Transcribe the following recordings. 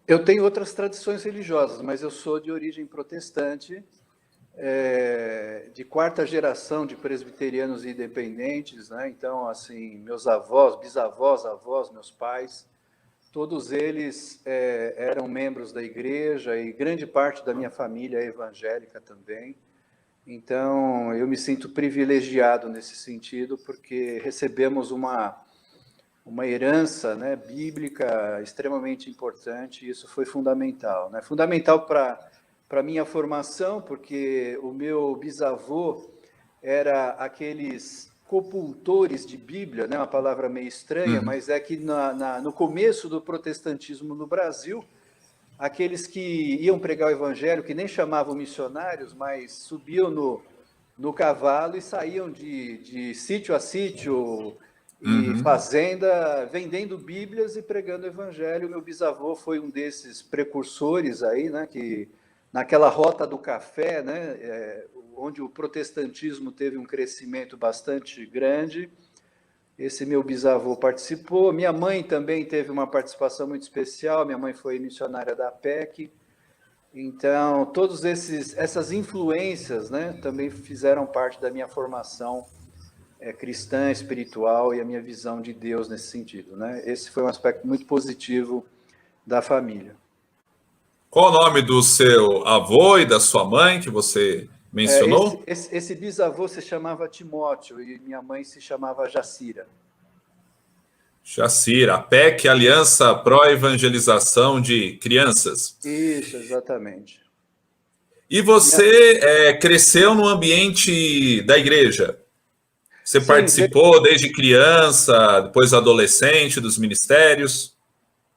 Eu tenho outras tradições religiosas, mas eu sou de origem protestante, de quarta geração de presbiterianos independentes, né? Então, assim, meus avós, bisavós, avós, meus pais, todos eles eram membros da igreja e grande parte da minha família é evangélica também. Então, eu me sinto privilegiado nesse sentido, porque recebemos uma herança, né, bíblica extremamente importante, e isso foi fundamental, né? Fundamental para a minha formação, porque o meu bisavô era aqueles copultores de Bíblia, né, uma palavra meio estranha, Uhum. mas é que no começo do protestantismo no Brasil, aqueles que iam pregar o evangelho, que nem chamavam missionários, mas subiam no cavalo e saíam de sítio a sítio e Uhum. fazenda, vendendo Bíblias e pregando o evangelho. Meu bisavô foi um desses precursores aí, né, que naquela rota do café, né, onde o protestantismo teve um crescimento bastante grande. Esse meu bisavô participou. Minha mãe também teve uma participação muito especial. Minha mãe foi missionária da PEC. Então, todas essas influências, né, também fizeram parte da minha formação cristã, espiritual e a minha visão de Deus nesse sentido, né? Esse foi um aspecto muito positivo da família. Qual o nome do seu avô e da sua mãe que você mencionou? Esse bisavô se chamava Timóteo e minha mãe se chamava Jacira. Jacira, a PEC, Aliança Pró-Evangelização de Crianças. Isso, exatamente. E Minha, você cresceu no ambiente da igreja? Você sim, participou desde criança, depois adolescente, dos ministérios?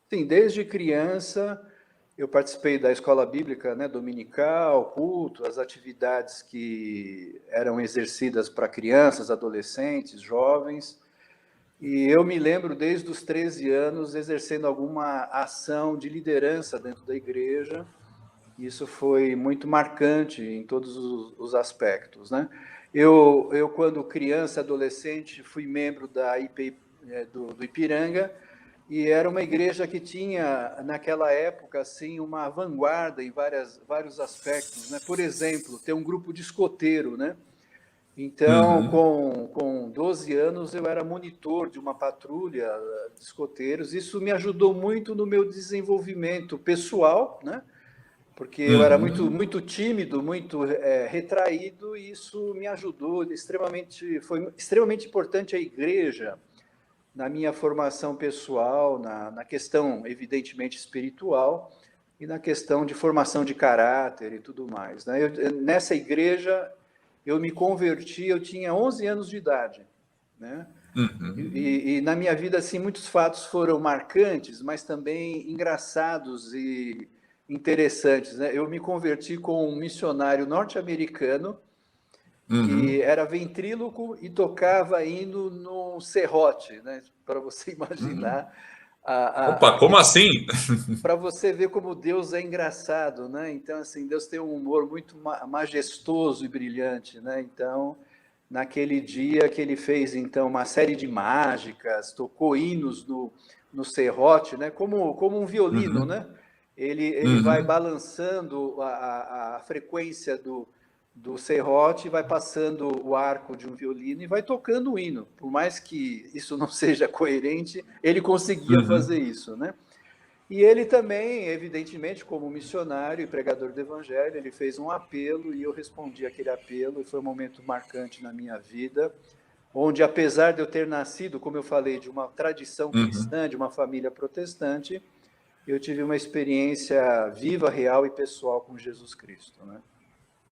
sim, desde criança eu participei da escola bíblica, né, dominical, culto, as atividades que eram exercidas para crianças, adolescentes, jovens. E eu me lembro desde os 13 anos exercendo alguma ação de liderança dentro da igreja. Isso foi muito marcante em todos os aspectos, né? Quando criança, adolescente, fui membro da IP, do Ipiranga, e era uma igreja que tinha, naquela época, assim, uma vanguarda em vários aspectos, né? Por exemplo, ter um grupo de escoteiro, né? Então, Uhum. com 12 anos, eu era monitor de uma patrulha de escoteiros. Isso me ajudou muito no meu desenvolvimento pessoal, né? Porque eu era Uhum. muito tímido, muito retraído, e isso me ajudou extremamente, foi extremamente importante a igreja na minha formação pessoal, na questão, evidentemente, espiritual, e na questão de formação de caráter e tudo mais, né? Nessa igreja, eu me converti, eu tinha 11 anos de idade, né? Uhum. E na minha vida, assim, muitos fatos foram marcantes, mas também engraçados e interessantes, né? Eu me converti com um missionário norte-americano que Uhum. era ventríloco e tocava hino no serrote, né? Para você Uhum. imaginar, Opa, como assim? para você ver como Deus é engraçado, né? Então, assim, Deus tem um humor muito majestoso e brilhante, né? Então, naquele dia que ele fez, então, uma série de mágicas, tocou hinos no serrote, né? Como um violino, Uhum. né? Ele vai Uhum. balançando a frequência do serrote, vai passando o arco de um violino e vai tocando o hino. Por mais que isso não seja coerente, ele conseguia Uhum. fazer isso, né? E ele também, evidentemente, como missionário e pregador do evangelho, ele fez um apelo e eu respondi aquele apelo, e foi um momento marcante na minha vida, onde, apesar de eu ter nascido, como eu falei, de uma tradição Uhum. cristã, de uma família protestante, eu tive uma experiência viva, real e pessoal com Jesus Cristo, né?